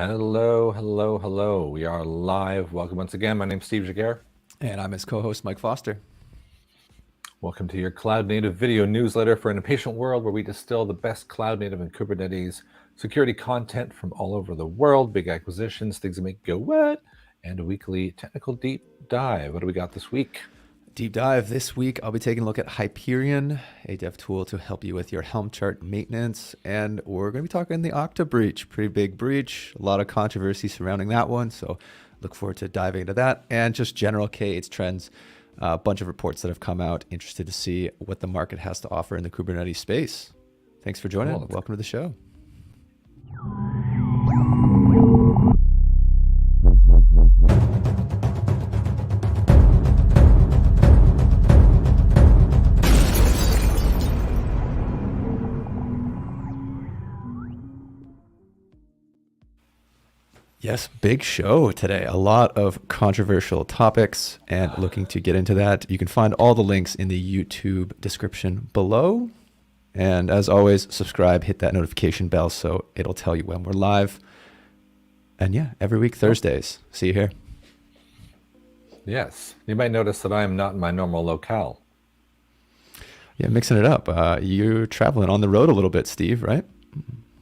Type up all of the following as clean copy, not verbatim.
Hello, hello, hello. We are live. Welcome once again. My name's Steve Giguere. And I'm his co-host, Mike Foster. Welcome to your Cloud Native video newsletter for an impatient world where we distill the best Cloud Native and Kubernetes security content from all over the world, big acquisitions, things that make you go, what? And a weekly technical deep dive. What do we got this week? Deep dive this week, I'll be taking a look at Hyperion, a dev tool to help you with your Helm chart maintenance. And we're going to be talking the Octa breach, pretty big breach, a lot of controversy surrounding that one. So look forward to diving into that and just general K8s trends, a bunch of reports that have come out. Interested to see what the market has to offer in the Kubernetes space. Thanks for joining. Cool. Welcome to the show. Yes, big show today. A lot of controversial topics and looking to get into that. You can find all the links in the YouTube description below. And as always, subscribe, hit that notification bell so it'll tell you when we're live. And yeah, every week, Thursdays. See you here. Yes. You might notice that I am not in my normal locale. Yeah, mixing it up. You're traveling on the road a little bit, Steve, right?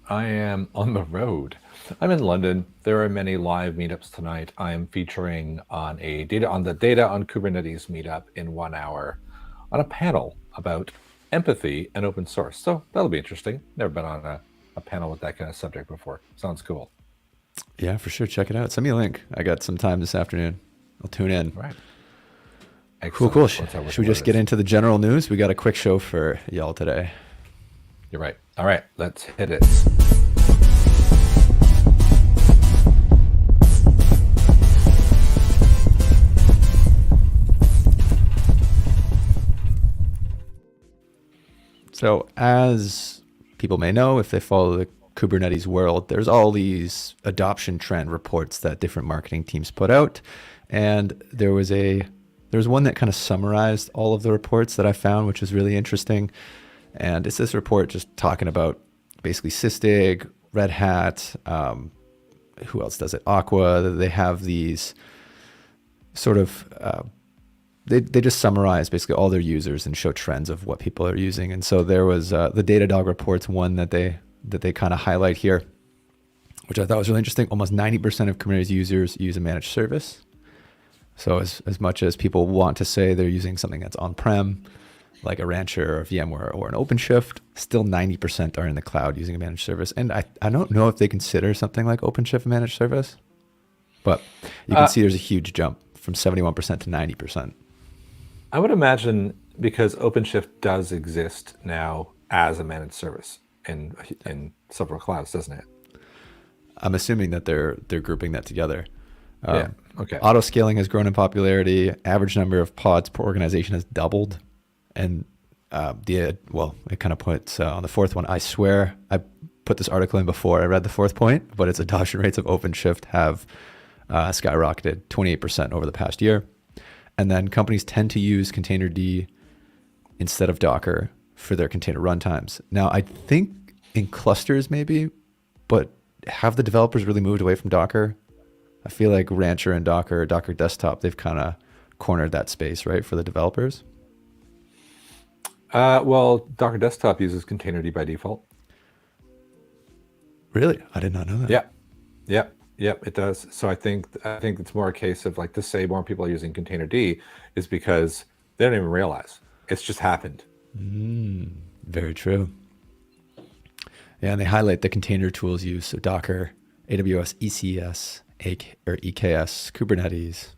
I am on the road. I'm in London. There are many live meetups tonight. I am featuring on the Data on Kubernetes meetup in 1 hour on a panel about empathy and open source. So that'll be interesting. Never been on a panel with that kind of subject before. Sounds cool. Yeah, for sure. Check it out. Send me a link. I got some time this afternoon. I'll tune in. Right. Excellent. Cool. Should we just get into the general news? We got a quick show for y'all today. You're right. All right, let's hit it. So as people may know, if they follow the Kubernetes world, there's all these adoption trend reports that different marketing teams put out. And there was one that kind of summarized all of the reports that I found, which was really interesting. And it's this report just talking about basically Sysdig, Red Hat, who else does it? Aqua. They have these sort of, they just summarize basically all their users and show trends of what people are using. And so there was the Datadog reports, one that they kind of highlight here, which I thought was really interesting. Almost 90% of Kubernetes users use a managed service. So as much as people want to say they're using something that's on-prem, like a Ranche or a VMware or an OpenShift, still 90% are in the cloud using a managed service. And I don't know if they consider something like OpenShift a managed service, but you can see there's a huge jump from 71% to 90%. I would imagine because OpenShift does exist now as a managed service in several clouds, doesn't it? I'm assuming that they're grouping that together. Yeah. Okay. Auto scaling has grown in popularity. Average number of pods per organization has doubled. And it kind of puts on the fourth one. I swear I put this article in before I read the fourth point, but its adoption rates of OpenShift have skyrocketed 28% over the past year. And then companies tend to use Containerd instead of Docker for their container runtimes. Now, I think in clusters maybe, but have the developers really moved away from Docker? I feel like Ranche and Docker Desktop, they've kind of cornered that space, right, for the developers? Well, Docker Desktop uses Containerd by default. Really? I did not know that. Yeah, it does. So I think it's more a case of like to say more people are using Containerd is because they don't even realize it's just happened. Very true. Yeah, and they highlight the container tools used. So Docker, AWS, ECS, EKS, Kubernetes,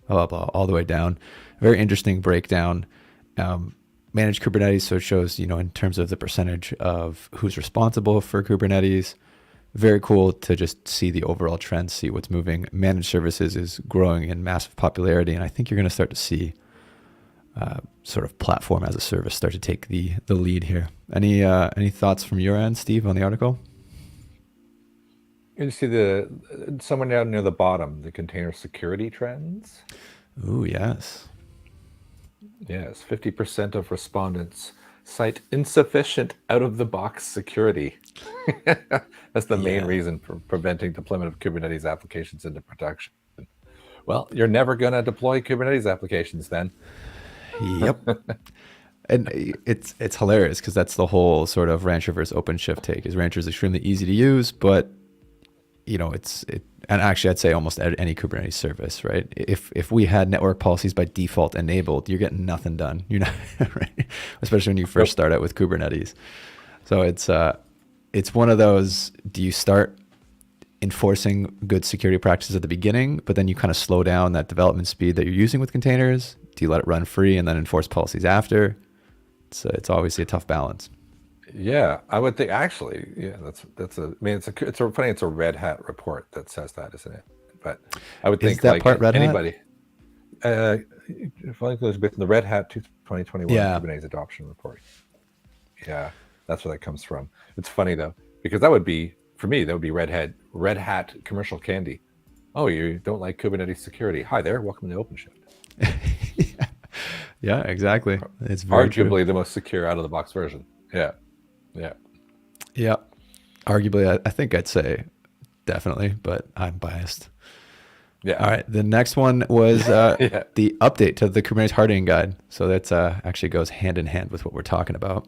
blah, blah, blah, all the way down. Very interesting breakdown. Managed Kubernetes, so it shows, in terms of the percentage of who's responsible for Kubernetes. Very cool to just see the overall trends, see what's moving. Managed services is growing in massive popularity, and I think you're going to start to see sort of platform as a service start to take the lead here. Any thoughts from your end, Steve, on the article? You see somewhere down near the bottom, the container security trends. Ooh, yes. Yes, 50% of respondents cite insufficient out-of-the-box security. That's the main Yeah. reason for preventing deployment of Kubernetes applications into production. Well, you're never going to deploy Kubernetes applications then. Yep. And it's hilarious because that's the whole sort of Rancher versus OpenShift take. Is Rancher is extremely easy to use, but and actually I'd say almost any Kubernetes service, right? If we had network policies by default enabled, you're getting nothing done. You're not right, especially when you first start out with Kubernetes. So it's one of those. Do you start enforcing good security practices at the beginning, but then you kind of slow down that development speed that you're using with containers? Do you let it run free and then enforce policies after? It's obviously a tough balance. Yeah, I would think actually, yeah, that's a. I mean, it's a funny. It's a Red Hat report that says that, isn't it? But I would think that like part Red Hat? anybody. If I goes based on the Red Hat 2021 Yeah. Kubernetes adoption report. Yeah, that's where that comes from. It's funny though, because that would be for me. That would be Red Hat commercial candy. Oh, you don't like Kubernetes security? Hi there, welcome to OpenShift. Yeah, exactly. It's very Arguably true. the most secure out of the box version. Yeah, yeah. Yeah. Arguably, I think I'd say definitely, but I'm biased. Yeah. All right. The next one was Yeah. the update to the Kubernetes hardening guide. So that's actually goes hand in hand with what we're talking about.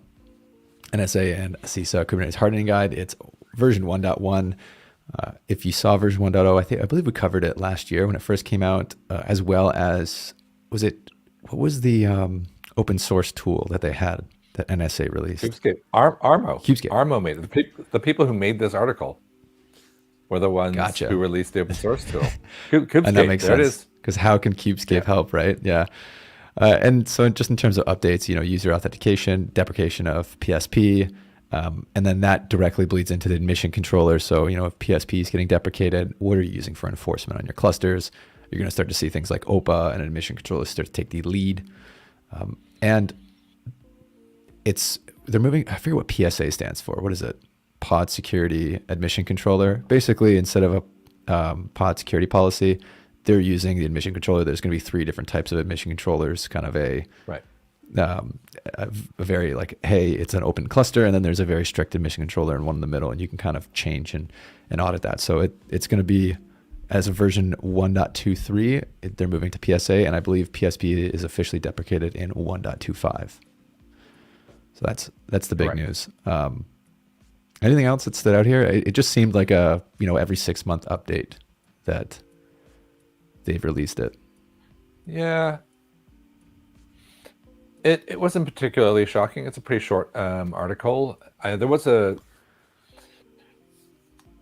NSA and CISA Kubernetes hardening guide. It's version 1.1. If you saw version 1.0, I believe we covered it last year when it first came out, as well as what was the open source tool that they had that NSA released? Kubescape. Armo. Kubescape. Armo made it. The people who made this article were the ones Gotcha. who released the open source tool. Kubescape. And that makes there sense. it is. Because how can Kubescape help, right? Yeah. And so just in terms of updates, user authentication, deprecation of PSP, and then that directly bleeds into the admission controller. So, if PSP is getting deprecated, what are you using for enforcement on your clusters? You're going to start to see things like OPA and admission controllers start to take the lead. And they're moving, I forget what PSA stands for. What is it? Pod Security Admission Controller. Basically, instead of a pod security policy, they're using the admission controller. There's going to be 3 different types of admission controllers, kind of a very like, hey, it's an open cluster, and then there's a very strict admission controller and one in the middle, and you can kind of change and audit that. So it's going to be, as of version 1.23, they're moving to PSA, and I believe PSP is officially deprecated in 1.25. So that's the big news. Anything else that stood out here? It just seemed like a every 6-month update that they've released it. Yeah. It wasn't particularly shocking. It's a pretty short article. There was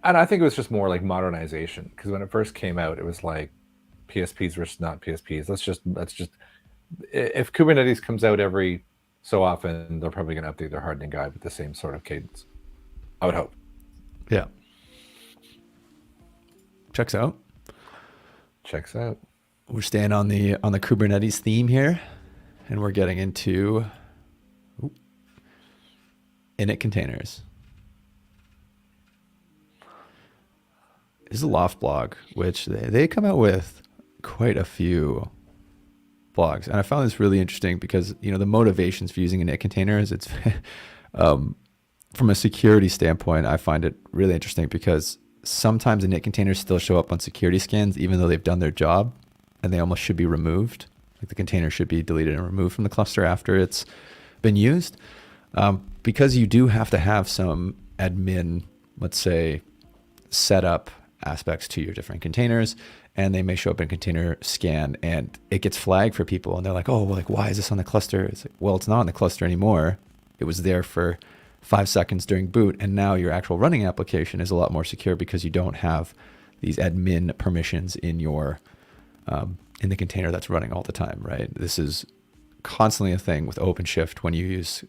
and I think it was just more like modernization, because when it first came out, it was like PSPs versus not PSPs. Let's just if Kubernetes comes out every so often, they're probably going to update their hardening guide with the same sort of cadence. I would hope. Yeah. Checks out. We're staying on the Kubernetes theme here, and we're getting into Init Containers. This is a Loft blog, which they come out with quite a few blogs, and I found this really interesting because the motivations for using Init Containers, it's from a security standpoint, I find it really interesting because sometimes Init containers still show up on security scans even though they've done their job, and they almost should be removed. Like the container should be deleted and removed from the cluster after it's been used, because you do have to have some admin, let's say, setup aspects to your different containers, and they may show up in container scan and it gets flagged for people, and they're like, oh, well, like, why is this on the cluster? It's like, well, it's not on the cluster anymore. It was there for 5 seconds during boot, and now your actual running application is a lot more secure because you don't have these admin permissions in your in the container that's running all the time, right? This is constantly a thing with OpenShift. When you use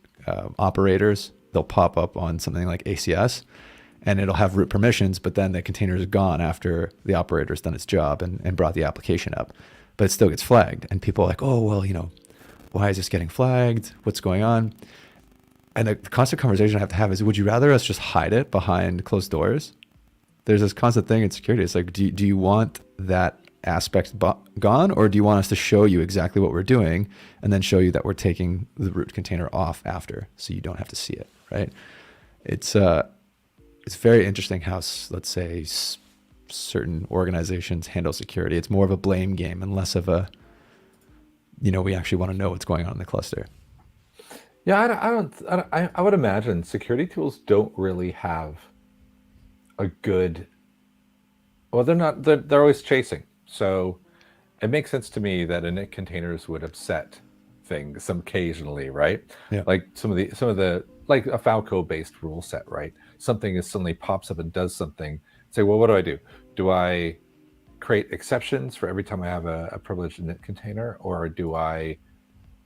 operators, they'll pop up on something like ACS, and it'll have root permissions, but then the container is gone after the operator's done its job and brought the application up, but it still gets flagged, and people are like, oh, well, why is this getting flagged? What's going on? And the constant conversation I have to have is, would you rather us just hide it behind closed doors? There's this constant thing in security. It's like, do you want that aspect gone, or do you want us to show you exactly what we're doing and then show you that we're taking the root container off after, so you don't have to see it, right? It's very interesting how, let's say, certain organizations handle security. It's more of a blame game and less of a, we actually want to know what's going on in the cluster. Yeah, I would imagine security tools don't really have a good, well, they're always chasing. So it makes sense to me that init containers would upset things occasionally, right? Yeah. Like some of the like a Falco based rule set, right? Something suddenly pops up and does something. Say, well, what do I do? Do I create exceptions for every time I have a privileged init container, or do I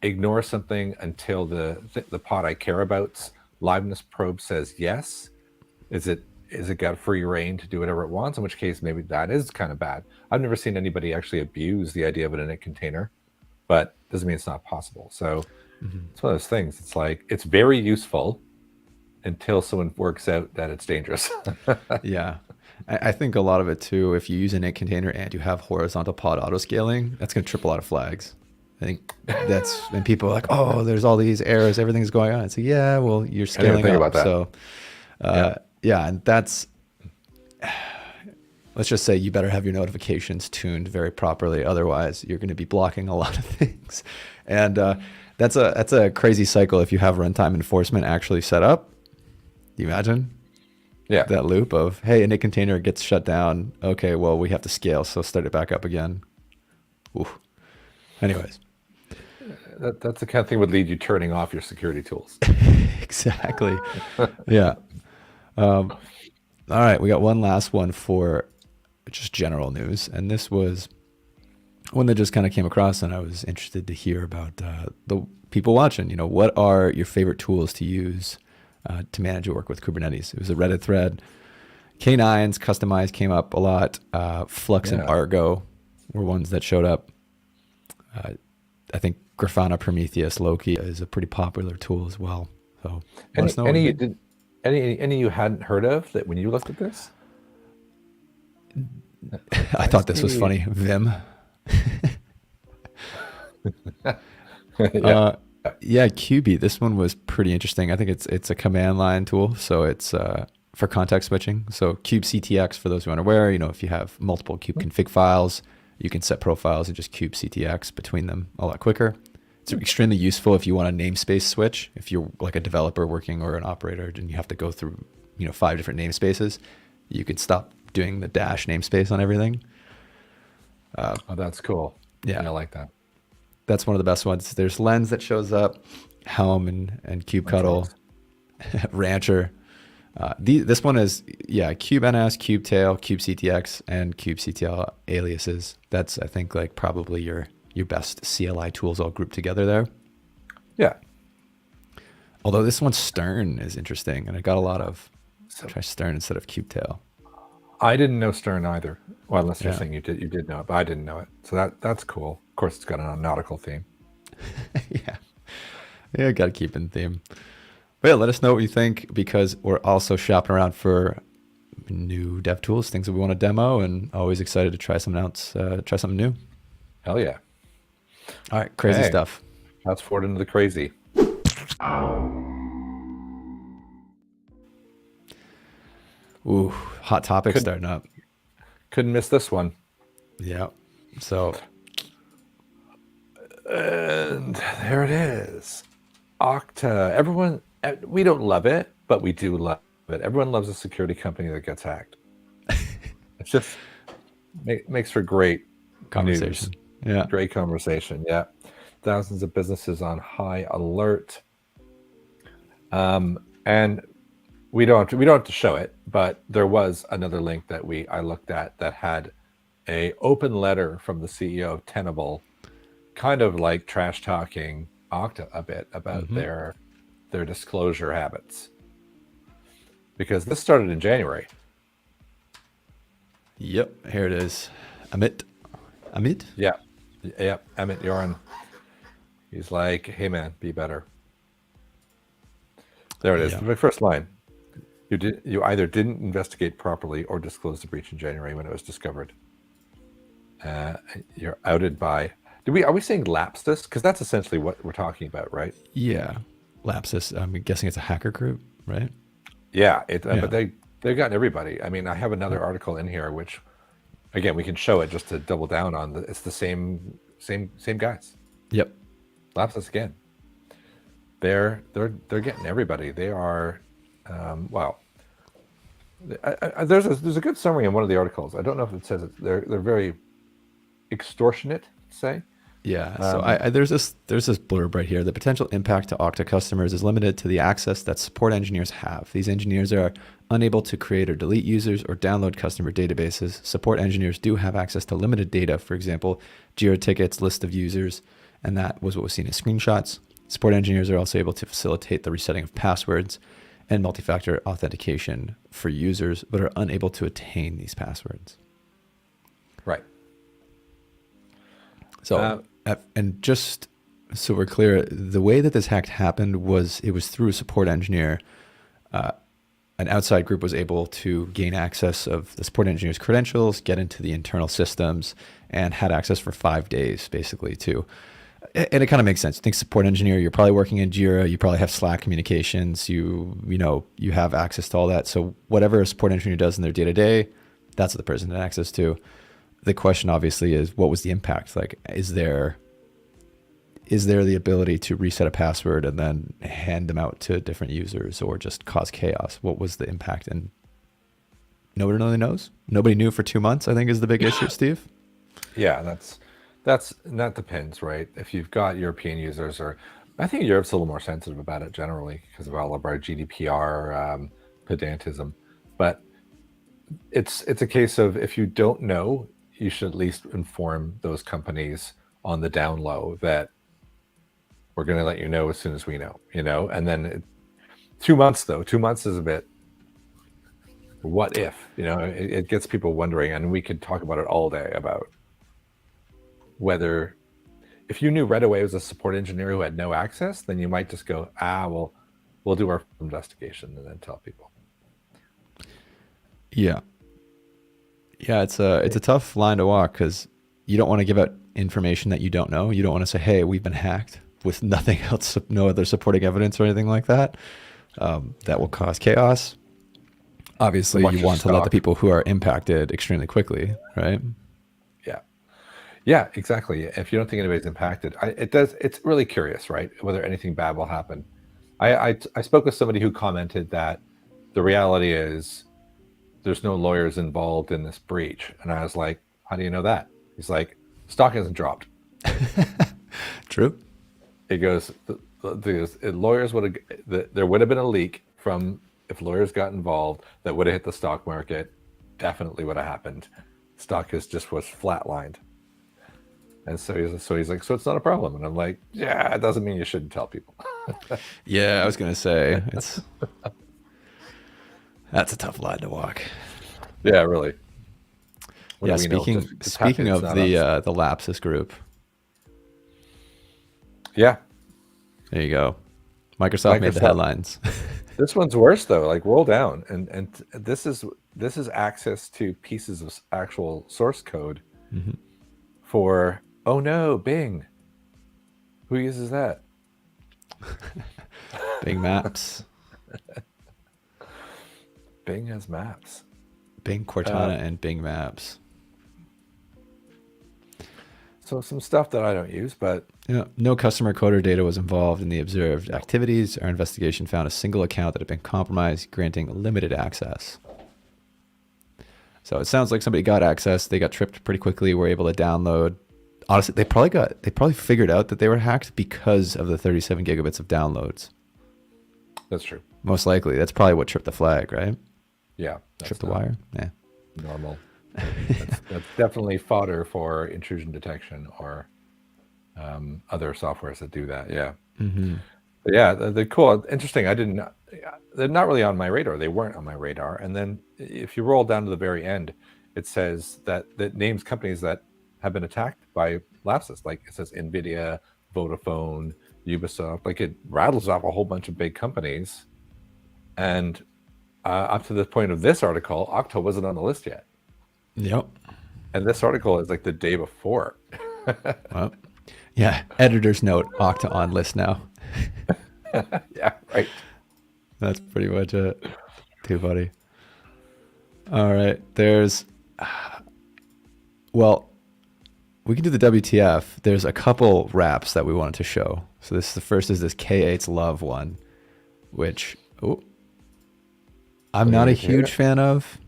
ignore something until the pod I care about's liveness probe says yes? Is it got free reign to do whatever it wants? In which case, maybe that is kind of bad. I've never seen anybody actually abuse the idea of an init container, but doesn't mean it's not possible. So it's one of those things. It's like, it's very useful until someone works out that it's dangerous. Yeah. I think a lot of it too, if you use an init container and you have horizontal pod auto scaling, that's going to trip a lot of flags. I think that's when people are like, oh, there's all these errors, everything's going on. It's like, yeah, well, you're scaling up. About that. So yeah, and that's, let's just say you better have your notifications tuned very properly. Otherwise, you're going to be blocking a lot of things. And that's a crazy cycle if you have runtime enforcement actually set up. Do you imagine? Yeah. That loop of, hey, init container gets shut down. Okay, well, we have to scale, so start it back up again. Ooh. Anyways. That's the kind of thing would lead you turning off your security tools. Exactly. Yeah. All right, we got one last one for just general news, and this was one that just kind of came across, and I was interested to hear about the people watching. What are your favorite tools to use to manage your work with Kubernetes? It was a Reddit thread. K8s, customized came up a lot. Flux and Argo were ones that showed up. I think Grafana, Prometheus, Loki is a pretty popular tool as well. So any you hadn't heard of that when you looked at this? I thought this was funny. Vim. Yeah, QB. This one was pretty interesting. I think it's a command line tool, so it's for context switching. So kubectx, for those who aren't aware, if you have multiple kube config files, you can set profiles and just kubectx between them a lot quicker. It's extremely useful if you want a namespace switch. If you're like a developer working or an operator and you have to go through 5 different namespaces, you could stop doing the dash namespace on everything. Oh, that's cool. Yeah, I like that. That's one of the best ones. There's Lens that shows up, Helm and kubectl, Rancher. This one is kubeNS, kubetail, kubectx, and kubectl aliases. That's, I think, like probably your best CLI tools all grouped together there. Yeah. Although this one, Stern, is interesting, and I got a lot of try Stern instead of kubetail. I didn't know Stern either. Well, unless you're saying you did know it, but I didn't know it. So that's cool. Of course, it's got a nautical theme. Yeah, got to keep in theme. But yeah, let us know what you think, because we're also shopping around for new dev tools, things that we want to demo, and always excited to try something else, try something new. Hell yeah. All right, crazy stuff. Let's forward into the crazy. Ooh, hot topic starting up. Couldn't miss this one. Yeah. So. And there it is. Octa. Everyone, we don't love it, but we do love it. Everyone loves a security company that gets hacked. It's just makes for great conversation. News. Yeah. Great conversation. Yeah. Thousands of businesses on high alert. And we don't have to show it, but there was another link that I looked at that had a open letter from the CEO of Tenable, kind of like trash talking Octa a bit about their disclosure habits. Because this started in January. Yep, here it is. Amit? Yeah. Amit Yoren. He's like, hey man, be better. There it is. The first line. You either didn't investigate properly or disclose the breach in January when it was discovered. Uh, you're outed by. Are we saying LAPSUS? Because that's essentially what we're talking about, right? Yeah, LAPSUS. I'm guessing it's a hacker group, right? Yeah. Yeah. But they've gotten everybody. I mean, I have another article in here, which, again, we can show it just to double down on. It's the same guys. Yep. LAPSUS again. They're getting everybody. They are, wow. There's a good summary in one of the articles. I don't know if it says it. They're very extortionate, say. Yeah. So there's this blurb right here. The potential impact to Octa customers is limited to the access that support engineers have. These engineers are unable to create or delete users or download customer databases. Support engineers do have access to limited data, for example, Jira tickets, list of users, and that was what was seen as screenshots. Support engineers are also able to facilitate the resetting of passwords and multi-factor authentication for users, but are unable to attain these passwords. Right. So, and just so we're clear, the way that this hack happened was it was through a support engineer. An outside group was able to gain access of the support engineer's credentials, get into the internal systems, and had access for 5 days, basically, too. And it kind of makes sense. Think support engineer, you're probably working in Jira, you probably have Slack communications, you have access to all that. So whatever a support engineer does in their day-to-day, that's what the person had access to. The question obviously is, what was the impact? Like, is there the ability to reset a password and then hand them out to different users or just cause chaos? What was the impact? And nobody really knows. Nobody knew for 2 months, I think, is the big issue, Steve. Yeah, that depends, right? If you've got European users, or I think Europe's a little more sensitive about it generally because of all of our GDPR pedantism. But it's a case of, if you don't know, you should at least inform those companies on the down low that we're going to let you know as soon as we know, and then 2 months though, 2 months is a bit, what if, it gets people wondering, and we could talk about it all day about whether, if you knew right away it was a support engineer who had no access, then you might just go, well, we'll do our investigation and then tell people. Yeah. Yeah, it's a tough line to walk because you don't want to give out information that you don't know. You don't want to say, hey, we've been hacked, with nothing else, no other supporting evidence or anything like that. That will cause chaos. Obviously, you want to let the people who are impacted extremely quickly, right? Yeah, exactly. If you don't think anybody's impacted, it's really curious, right? Whether anything bad will happen. I spoke with somebody who commented that the reality is there's no lawyers involved in this breach. And I was like, how do you know that? He's like, stock hasn't dropped. True. It goes, lawyers would have, there would have been a leak from, if lawyers got involved, that would have hit the stock market. Definitely would have happened. Stock was flatlined. And so he's like, so it's not a problem. And I'm like, yeah, it doesn't mean you shouldn't tell people. Yeah, I was going to say, that's a tough line to walk. Yeah, really. Yeah, speaking of the LAPSUS group. Yeah. There you go. Microsoft made the headlines. This one's worse though. Like, roll down, and this is access to pieces of actual source code for, oh no, Bing. Who uses that? Bing Maps. Bing has Maps. Bing Cortana and Bing Maps. So some stuff that I don't use, but no customer code or data was involved in the observed activities. Our investigation found a single account that had been compromised, granting limited access. So it sounds like somebody got access. They got tripped pretty quickly. Were able to download. Honestly, they probably figured out that they were hacked because of the 37 gigabits of downloads. That's true. Most likely, that's probably what tripped the flag, right? Yeah, tripped the wire. Yeah, normal. That's definitely fodder for intrusion detection or other softwares that do that. Yeah. But yeah, they're cool. Interesting. They're not really on my radar. They weren't on my radar. And then if you roll down to the very end, it says that names companies that have been attacked by LAPSUS. Like, it says NVIDIA, Vodafone, Ubisoft. Like, it rattles off a whole bunch of big companies. And up to the point of this article, Octa wasn't on the list yet. Yep. And this article is like the day before. Well, yeah. Editor's note: Octa on list now. Yeah, right. That's pretty much it. Too funny. All right. There's, well, we can do the WTF. There's a couple wraps that we wanted to show. So the first is this K8s love one, which I'm not a huge fan of.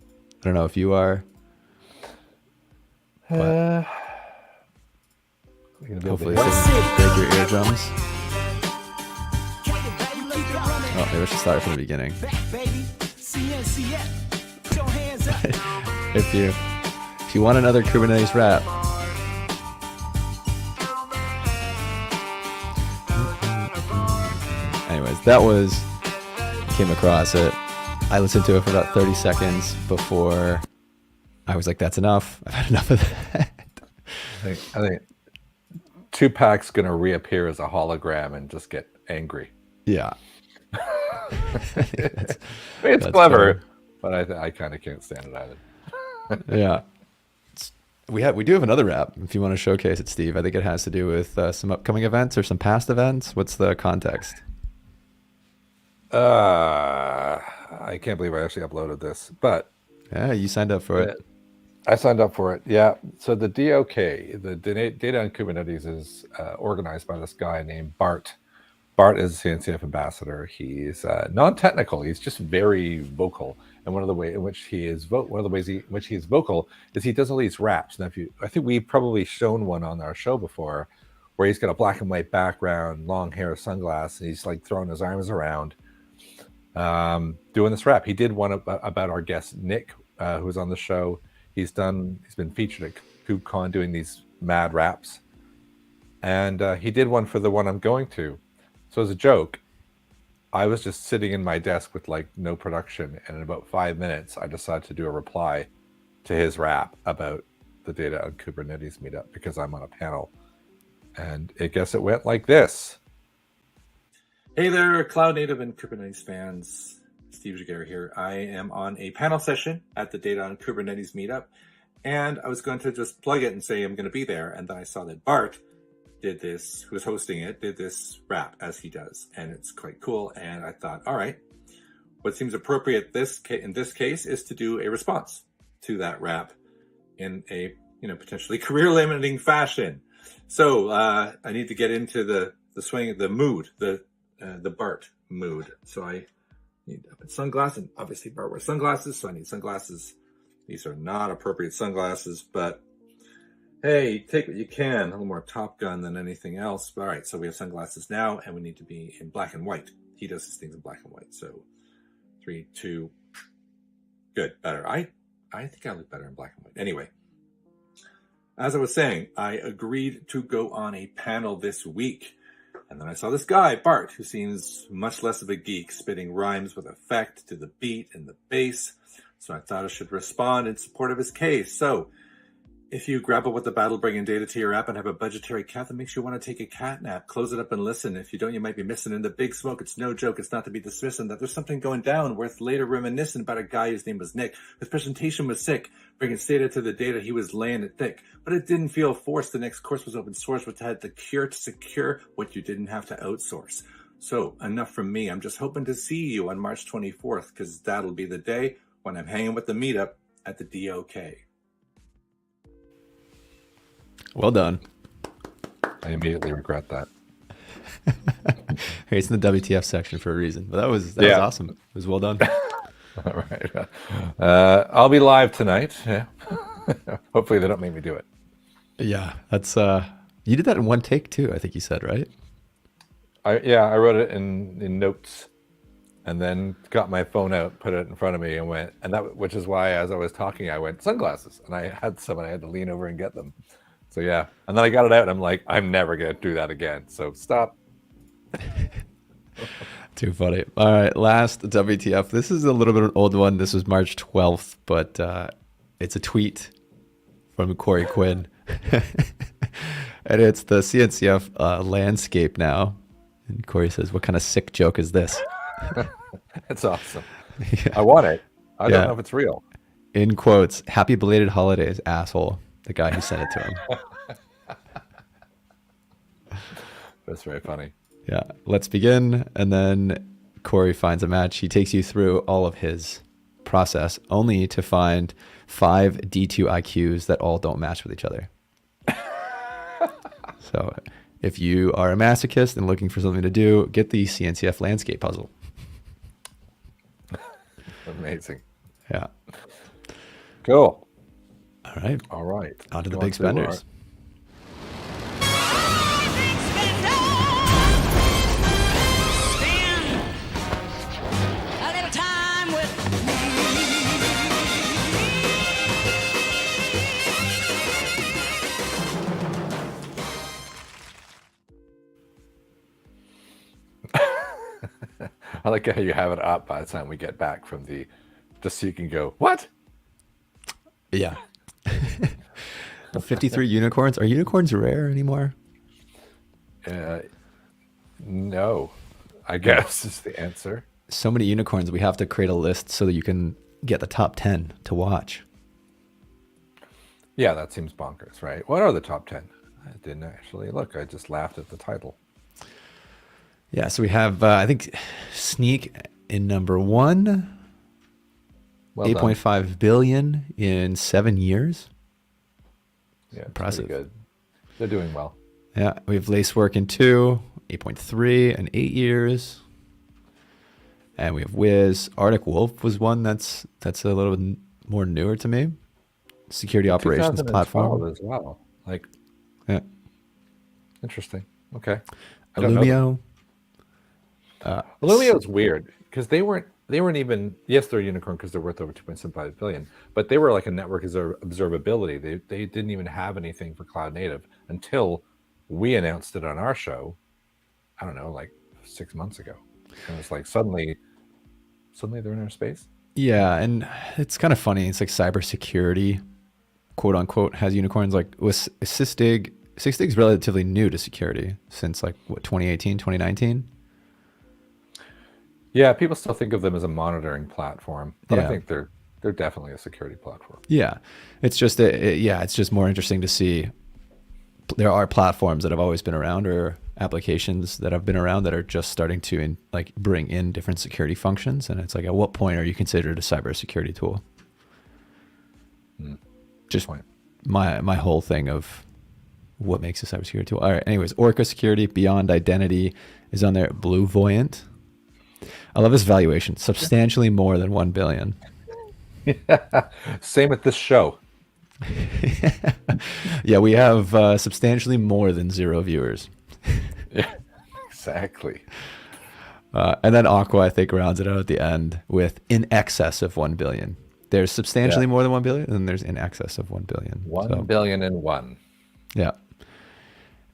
I don't know if you are. But hopefully this doesn't break your eardrums. Oh, maybe I should start from the beginning. if you want another Kubernetes wrap, anyways, that was, came across it. I listened to it for about 30 seconds before I was like, that's enough. I've had enough of that. I think Tupac's going to reappear as a hologram and just get angry. Yeah. It's clever, but I kind of can't stand it either. Yeah. We do have another wrap if you want to showcase it, Steve. I think it has to do with some upcoming events or some past events. What's the context? I can't believe I actually uploaded this, but yeah, you signed up for it. I signed up for it. Yeah. So the DOK, the Data on Kubernetes, is organized by this guy named Bart. Bart is a CNCF ambassador. He's non-technical. He's just very vocal. And one of the ways in which he is vocal is he does all these raps. Now, I think we've probably shown one on our show before, where he's got a black and white background, long hair, sunglasses, and he's like throwing his arms around, doing this rap. He did one about our guest Nick, who was on the show. He's been featured at KubeCon doing these mad raps, and he did one for the one I'm going to. So as a joke, I was just sitting in my desk with like no production, and in about 5 minutes, I decided to do a reply to his rap about the Data on Kubernetes meetup because I'm on a panel, and I guess it went like this. Hey there, Cloud Native and Kubernetes fans. Steve Giguere here. I am on a panel session at the Data on Kubernetes meetup, and I was going to just plug it and say I'm going to be there, and then I saw that Bart did this, who was hosting it, did this rap as he does, and it's quite cool. And I thought, all right, what seems appropriate in this case is to do a response to that rap in a potentially career-limiting fashion. So I need to get into the swing, the mood, the Bart mood. So I need sunglasses, and obviously Bart wears sunglasses, so I need sunglasses. These are not appropriate sunglasses, but hey, take what you can. A little more Top Gun than anything else. All right, so we have sunglasses now, and we need to be in black and white. He does his things in black and white. So 3, 2, good, better. I think I look better in black and white. Anyway, as I was saying, I agreed to go on a panel this week. And then I saw this guy, Bart, who seems much less of a geek, spitting rhymes with effect to the beat and the bass. So I thought I should respond in support of his case. So if you grapple with the battle bringing data to your app and have a budgetary cap that makes you want to take a cat nap, close it up and listen. If you don't, you might be missing in the big smoke. It's no joke. It's not to be dismissed, and that there's something going down worth later reminiscing about a guy whose name was Nick. His presentation was sick, bringing data to the data. He was laying it thick, but it didn't feel forced. The next course was open source, which had the cure to secure what you didn't have to outsource. So enough from me. I'm just hoping to see you on March 24th, because that'll be the day when I'm hanging with the meetup at the DOK. Well done. I immediately regret that. Hey, it's in the WTF section for a reason, but that was awesome. It was well done. All right. I'll be live tonight. Yeah. Hopefully they don't make me do it. Yeah, that's you did that in one take too, I think you said, right? I wrote it in notes, and then got my phone out, put it in front of me, and went, which is why as I was talking I went, sunglasses, and I had some, and I had to lean over and get them. So yeah, and then I got it out, and I'm like, I'm never gonna do that again. So stop. Too funny. All right, last WTF. This is a little bit of an old one. This was March 12th, but it's a tweet from Corey Quinn, and it's the CNCF Landscape now. And Corey says, "What kind of sick joke is this?" That's awesome. Yeah. I want it. I don't know if it's real. in quotes, "Happy belated holidays, asshole." The guy who sent it to him. That's very funny. Yeah, let's begin. And then Corey finds a match. He takes you through all of his process, only to find 5 D2 IQs that all don't match with each other. So if you are a masochist and looking for something to do, get the CNCF Landscape puzzle. Amazing. Yeah. Cool. All right. All right. On to the Go big spenders. I like how you have it up by the time we get back from the, just so you can go, what? Yeah. 53 unicorns. Are unicorns rare anymore? No, I guess is the answer. So many unicorns, we have to create a list so that you can get the top 10 to watch. Yeah, that seems bonkers, right? What are the top 10? I didn't actually look. I just laughed at the title. Yeah, so we have, I think, Sneak in number 1. Well 8.5 billion in 7 years. Yeah, impressive. Good. They're doing well. Yeah, we have Lacework in 2, 8.3 in 8 years. And we have Wiz. Arctic Wolf was one that's a little bit more newer to me. Security operations platform as well. Like, yeah, interesting. Okay. I don't know. Illumio. Illumio is weird because they weren't even, yes, they're a unicorn because they're worth over 2.75 billion, but they were like a network observability. They didn't even have anything for cloud native until we announced it on our show. I don't know, like 6 months ago. And it's like suddenly they're in our space. Yeah, and it's kind of funny. It's like cybersecurity, quote unquote, has unicorns. Like with Sysdig is relatively new to security since like what, 2018, 2019. Yeah, people still think of them as a monitoring platform, but Yeah. I think they're definitely a security platform. Yeah, it's just it's just more interesting to see. There are platforms that have always been around, or applications that have been around that are just starting to bring in different security functions, and it's like, at what point are you considered a cybersecurity tool? Just point. My whole thing of what makes a cybersecurity tool. All right, anyways, Orca Security Beyond Identity is on there. Blue Voyant. I love this valuation. Substantially more than 1 billion. Same with this show. Yeah, we have substantially more than 0 viewers. Yeah, exactly. And then Aqua, I think, rounds it out at the end with in excess of 1 billion. There's substantially more than 1 billion, and then there's in excess of 1 billion. 1 billion and 1. Yeah.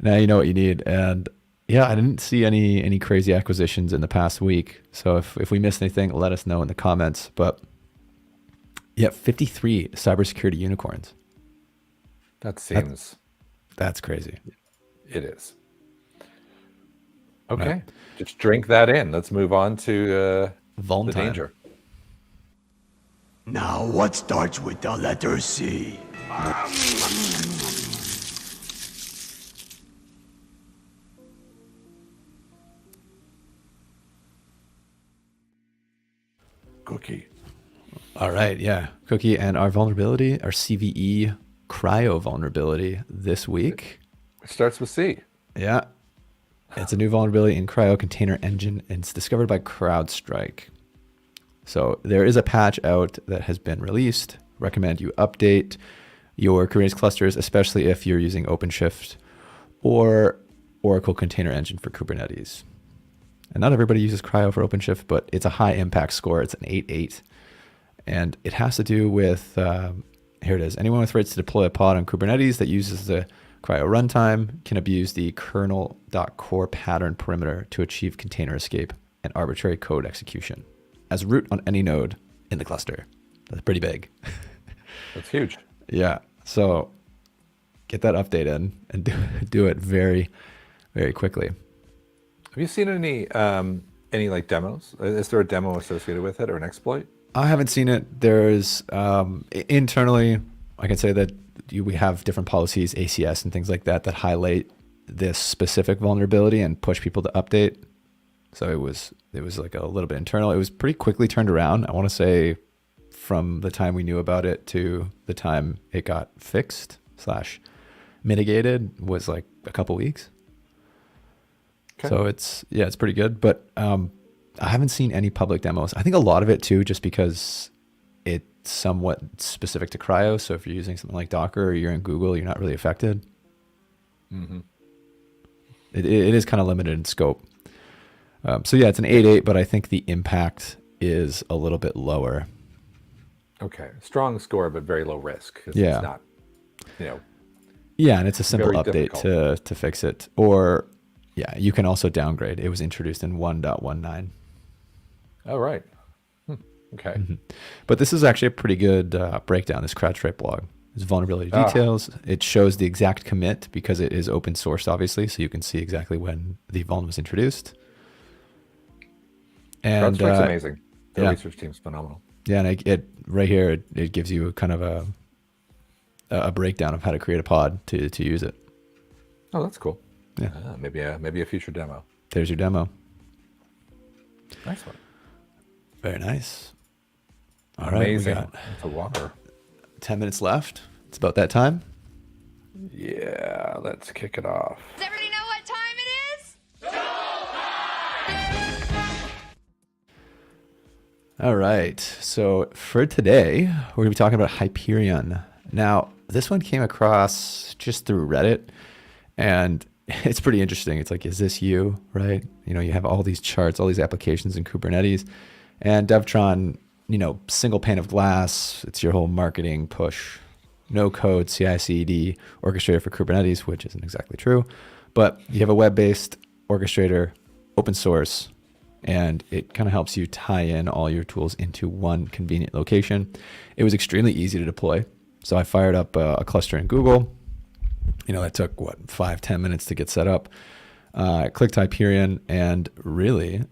Now you know what you need. And yeah, I didn't see any crazy acquisitions in the past week. So if we missed anything, let us know in the comments. But yeah, 53 cybersecurity unicorns. That seems... That's crazy. It is. Okay. Right. Just drink that in. Let's move on to the Vuln time. danger. Now, what starts with the letter C? Cookie. All right, yeah. Cookie, and our vulnerability, our CVE cryo vulnerability this week. It starts with C. Yeah. It's a new vulnerability in Cryo Container Engine, and it's discovered by CrowdStrike. So there is a patch out that has been released. Recommend you update your Kubernetes clusters, especially if you're using OpenShift or Oracle Container Engine for Kubernetes. And not everybody uses Cryo for OpenShift, but it's a high impact score. It's an 8.8. And it has to do with, here it is. Anyone with rights to deploy a pod on Kubernetes that uses the Cryo runtime can abuse the kernel.core pattern perimeter to achieve container escape and arbitrary code execution as root on any node in the cluster. That's pretty big. That's huge. Yeah. So get that update in and do it very, very quickly. Have you seen any like demos? Is there a demo associated with it or an exploit? I haven't seen it. There's internally, I can say that we have different policies, ACS and things like that, that highlight this specific vulnerability and push people to update. So it was like a little bit internal. It was pretty quickly turned around. I want to say from the time we knew about it to the time it got fixed / mitigated was like a couple weeks. Okay. So it's pretty good. But I haven't seen any public demos. I think a lot of it too, just because it's somewhat specific to cryo. So if you're using something like Docker or you're in Google, you're not really affected. Mm-hmm. It is kind of limited in scope. So yeah, it's an 8.8, but I think the impact is a little bit lower. Okay, strong score, but very low risk. Yeah. It's not, Yeah, and it's a simple very update to fix it. Or, yeah, you can also downgrade. It was introduced in 1.19. Oh, right. Okay. Mm-hmm. But this is actually a pretty good breakdown, this CrowdStrike blog. There's vulnerability details. It shows the exact commit because it is open sourced, obviously, so you can see exactly when the vuln was introduced. And CrowdStrike's amazing. Their research team's phenomenal. Yeah, and it right here, it gives you kind of a breakdown of how to create a pod to use it. Oh, that's cool. Yeah. Maybe a future demo. There's your demo. Nice one. Very nice. All Amazing. Right, we got it's a walker. 10 minutes left. It's about that time. Yeah, let's kick it off. Does everybody know what time it is? All right. So for today, we're going to be talking about Hyperion. Now, this one came across just through Reddit, and it's pretty interesting. It's like, is this you, right? You have all these charts, all these applications in Kubernetes, and Devtron, single pane of glass. It's your whole marketing push. No code, CI/CD orchestrator for Kubernetes, which isn't exactly true, but you have a web-based orchestrator, open source, and it kind of helps you tie in all your tools into one convenient location. It was extremely easy to deploy. So I fired up a cluster in Google. That took 5-10 minutes to get set up. I clicked Hyperion, and really,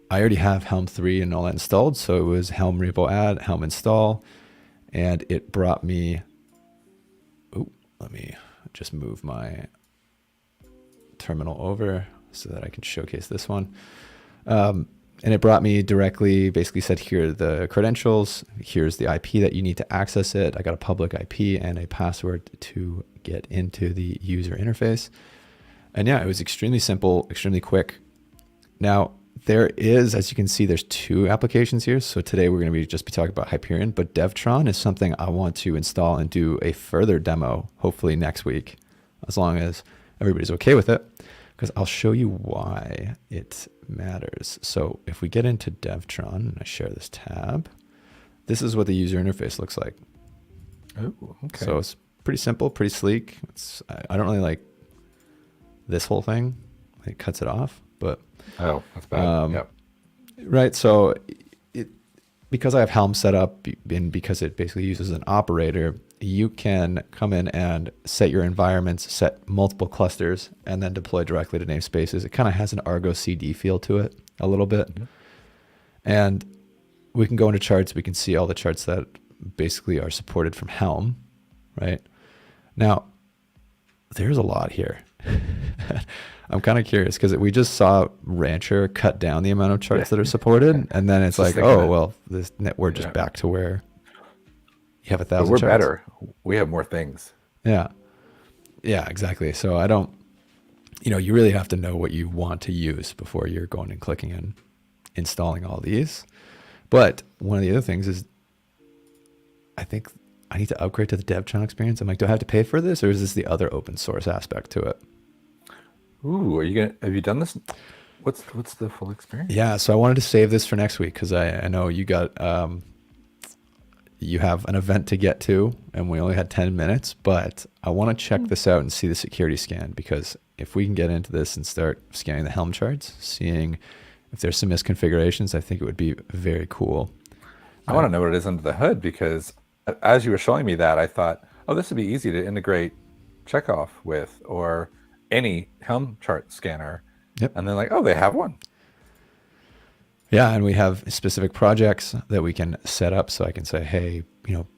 I already have Helm 3 and all that installed. So it was Helm repo add, Helm install, and it brought me. Let me just move my terminal over so that I can showcase this one. And it brought me directly, basically said, here are the credentials. Here's the IP that you need to access it. I got a public IP and a password to get into the user interface. And yeah, it was extremely simple, extremely quick. Now, there is, as you can see, there's 2 applications here. So today we're going to just be talking about Hyperion, but Devtron is something I want to install and do a further demo, hopefully next week, as long as everybody's okay with it, because I'll show you why it matters. So if we get into Devtron and I share this tab, this is what the user interface looks like. Oh, okay. So it's pretty simple, pretty sleek. I don't really like this whole thing. It cuts it off, but oh, that's bad. Yep. Right. So because I have Helm set up and because it basically uses an operator, you can come in and set your environments, set multiple clusters, and then deploy directly to namespaces. It kind of has an Argo CD feel to it a little bit. Mm-hmm. And we can go into charts. We can see all the charts that basically are supported from Helm, right? Now, there's a lot here. I'm kind of curious because we just saw Ranche cut down the amount of charts that are supported, and then it's like, oh, well, we're just back to where you have 1,000 we're charts. better. We have more things. Yeah, exactly. So I don't, you really have to know what you want to use before you're going and clicking and installing all these. But one of the other things is, I think I need to upgrade to the Devtron experience. I'm like, do I have to pay for this, or is this the other open source aspect to it? Ooh, have you done this? What's the full experience? Yeah, so I wanted to save this for next week because I know you got you have an event to get to, and we only had 10 minutes, but I want to check this out and see the security scan, because if we can get into this and start scanning the Helm charts, seeing if there's some misconfigurations, I think it would be very cool. I want to know what it is under the hood, because as you were showing me that, I thought, oh, this would be easy to integrate Checkoff with, or any Helm chart scanner. Yep. And then like, oh, they have one. Yeah, and we have specific projects that we can set up. So I can say, hey,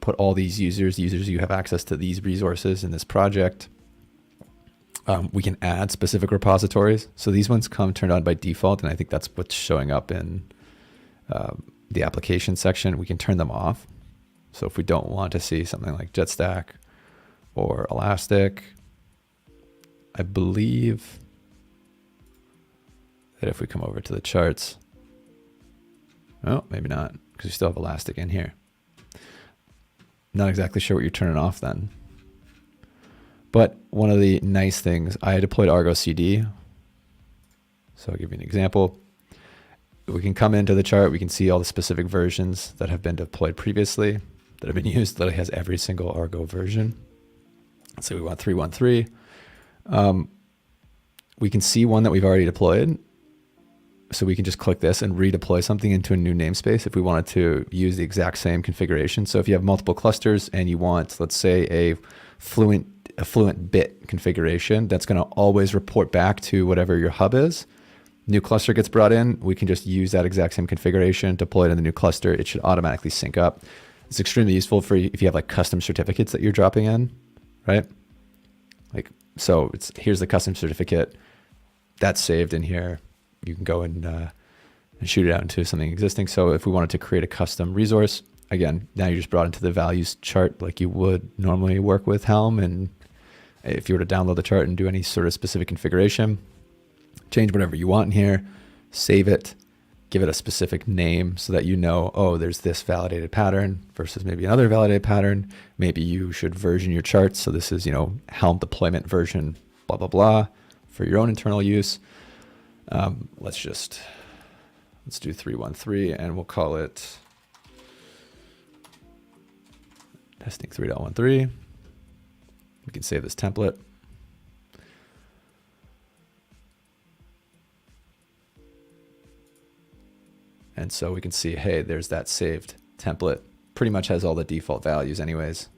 put all these users, you have access to these resources in this project. We can add specific repositories. So these ones come turned on by default, and I think that's what's showing up in the application section. We can turn them off. So if we don't want to see something like JetStack or Elastic, I believe that if we come over to the charts, oh, maybe not, because we still have Elastic in here. Not exactly sure what you're turning off then. But one of the nice things, I deployed Argo CD. So I'll give you an example. We can come into the chart. We can see all the specific versions that have been deployed previously, that have been used. Literally has every single Argo version. So we want 3.1.3. We can see one that we've already deployed. So we can just click this and redeploy something into a new namespace if we wanted to use the exact same configuration. So if you have multiple clusters and you want, let's say, a fluent bit configuration that's going to always report back to whatever your hub is. New cluster gets brought in. We can just use that exact same configuration, deploy it in the new cluster. It should automatically sync up. It's extremely useful for if you have like custom certificates that you're dropping in, right? Like, so here's the custom certificate that's saved in here. You can go and shoot it out into something existing. So if we wanted to create a custom resource, again, now you're just brought into the values chart like you would normally work with Helm. And if you were to download the chart and do any sort of specific configuration, change whatever you want in here, save it, give it a specific name so that oh, there's this validated pattern versus maybe another validated pattern. Maybe you should version your charts. So this is, Helm deployment version, blah, blah, blah, for your own internal use. Let's do 3.1.3 and we'll call it testing 3.1.3. We can save this template. And so we can see, hey, there's that saved template. Pretty much has all the default values anyways.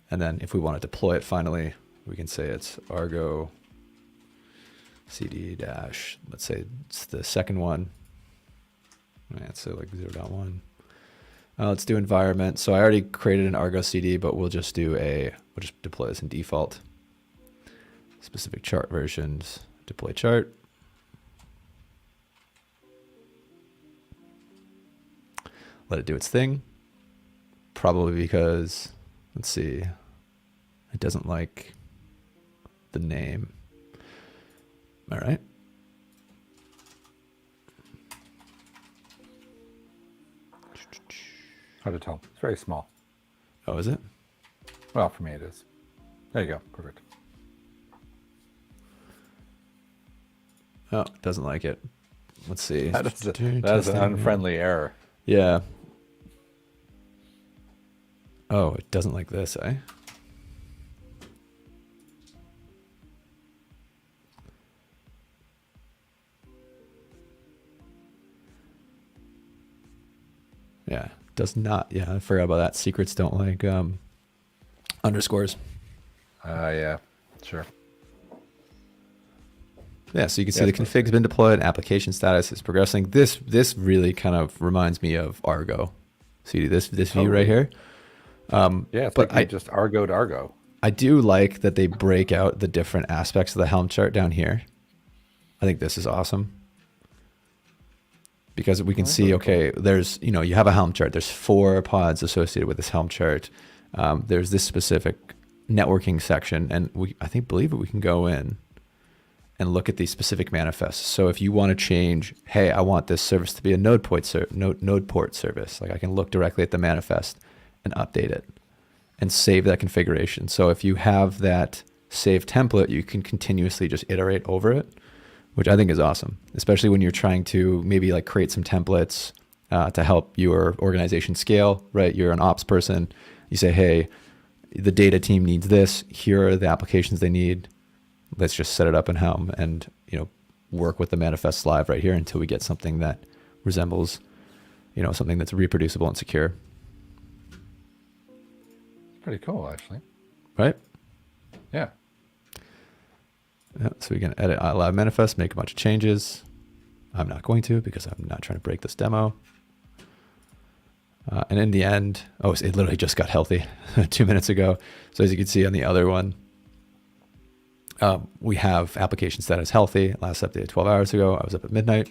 And then if we want to deploy it finally, we can say it's Argo CD dash, let's say it's the second one. Let's say like 0.1. Let's do environment. So I already created an Argo CD, but we'll just deploy this in default. Specific chart versions, deploy chart. Let it do its thing. Probably because, let's see, it doesn't like the name. All right. Hard to tell. It's very small. Oh, is it? Well, for me it is. There you go. Perfect. Oh, it doesn't like it. Let's see. That is an unfriendly error. Yeah. Oh, it doesn't like this, eh? Yeah, does not. Yeah, I forgot about that. Secrets don't like underscores. Yeah, sure. Yeah, so you can see the config's been deployed, application status is progressing. This really kind of reminds me of Argo. See this view right here? Yeah, it's but like I just Argo'd Argo. I do like that they break out the different aspects of the Helm chart down here. I think this is awesome. Because we can see, okay, there's, you have a Helm chart. There's 4 pods associated with this Helm chart. There's this specific networking section, and I believe we can go in and look at these specific manifests. So if you want to change, hey, I want this service to be a node port service, like I can look directly at the manifest and update it and save that configuration. So if you have that saved template, you can continuously just iterate over it, which I think is awesome, especially when you're trying to maybe like create some templates to help your organization scale, right? You're an ops person. You say, hey, the data team needs this. Here are the applications they need. Let's just set it up in Helm and, work with the manifest live right here until we get something that resembles, something that's reproducible and secure. Pretty cool, actually. Right? Yeah. Yeah, so we can edit out loud manifest, make a bunch of changes. I'm not going to because I'm not trying to break this demo. And in the end, it literally just got healthy 2 minutes ago. So as you can see on the other one, we have application status healthy. Last updated 12 hours ago. I was up at midnight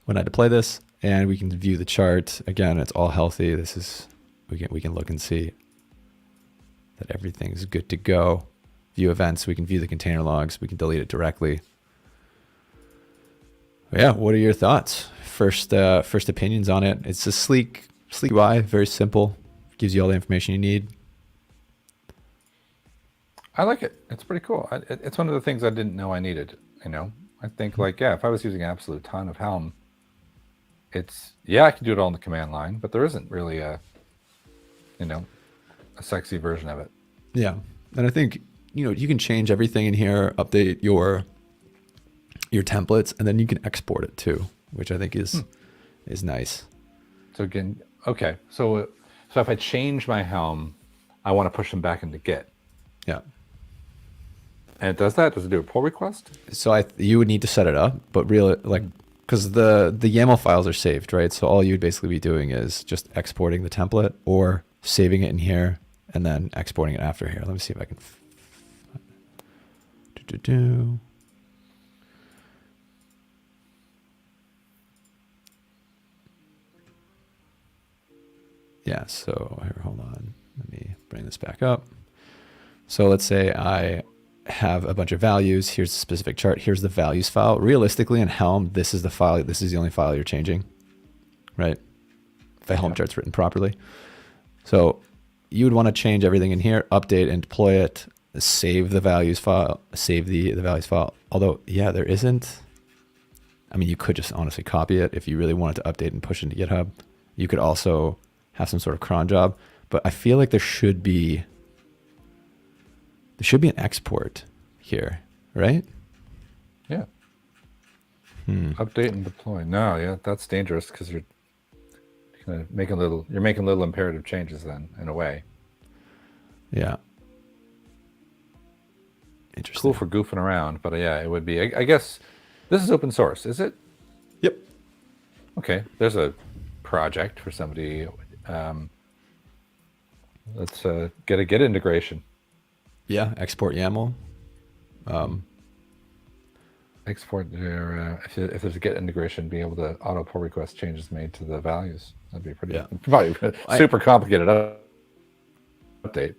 when I deploy this, and we can view the chart. Again, it's all healthy. This is, we can look and see that everything's good to go. View events, we can view the container logs, we can delete it directly. Yeah, what are your thoughts? First opinions on it. It's a sleek UI, very simple, gives you all the information you need. I like it. It's pretty cool. It's one of the things I didn't know I needed. I think if I was using an absolute ton of Helm, I can do it all in the command line, but there isn't really a sexy version of it. Yeah, and I think you can change everything in here, update your templates, and then you can export it too, which I think is nice. So again, okay. So if I change my Helm, I want to push them back into Git. Yeah. And it does that? Does it do a pull request? So you would need to set it up, but really because the YAML files are saved, right? So all you'd basically be doing is just exporting the template or saving it in here and then exporting it after here. Let me see if I can. Yeah, so here, hold on. Let me bring this back up. So let's say I have a bunch of values. Here's a specific chart. Here's the values file. Realistically, in Helm, this is the file. This is the only file you're changing, right? If the Helm chart's written properly. So you would want to change everything in here, update and deploy it, save the values file, save the values file. Although, yeah, there isn't. I mean, you could just honestly copy it if you really wanted to update and push into GitHub. You could also have some sort of cron job, but I feel like there should be an export here, right? Yeah. Update and deploy. No, yeah, that's dangerous because you're kind of making little imperative changes then, in a way. Yeah. Interesting. Cool for goofing around, but yeah, it would be. I guess this is open source, is it? Yep. Okay, there's a project for somebody. Let's get a Git integration. Yeah, export YAML. Export there. If there's a Git integration, be able to auto pull request changes made to the values. That'd be pretty. Yeah. Probably super complicated update.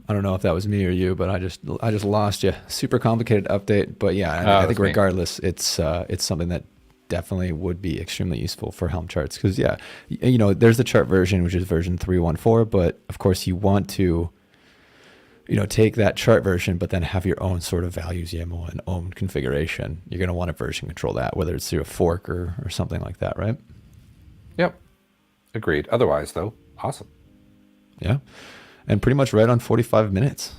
I don't know if that was me or you, but I just lost you. Super complicated update, but yeah, I think regardless, it's something that definitely would be extremely useful for Helm charts because there's the chart version, which is version 3.14, but of course you want to take that chart version, but then have your own sort of values YAML and own configuration. You're going to want to version control that, whether it's through a fork or something like that, right? Yep. Agreed. Otherwise, though, awesome. Yeah. And pretty much right on 45 minutes.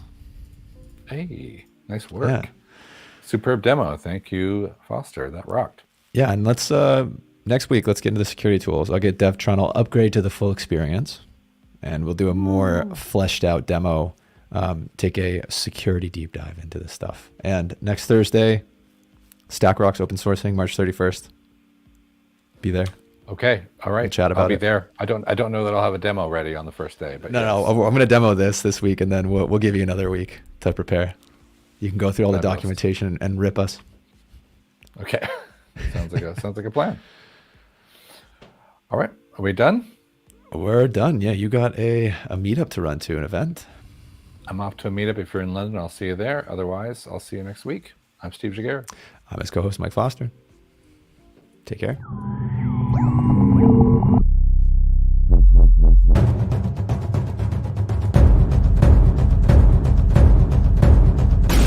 Hey, nice work. Yeah. Superb demo. Thank you, Foster. That rocked. Yeah, and let's next week, let's get into the security tools. I'll get Devtron, I'll upgrade to the full experience, and we'll do a more fleshed out demo, take a security deep dive into this stuff. And next Thursday, StackRock's open sourcing, March 31st. Be there. Okay. All right. We'll chat about I'll be it. there. I don't know that I'll have a demo ready on the first day, but No, I'm going to demo this week, and then we'll give you another week to prepare. You can go through all the documentation and rip us. Okay. sounds like a plan. All right. Are we done? We're done. Yeah, you got a meetup to run to, an event. I'm off to a meetup. If you're in London, I'll see you there. Otherwise, I'll see you next week. I'm Steve Giguere. I'm his co-host, Mike Foster. Take care.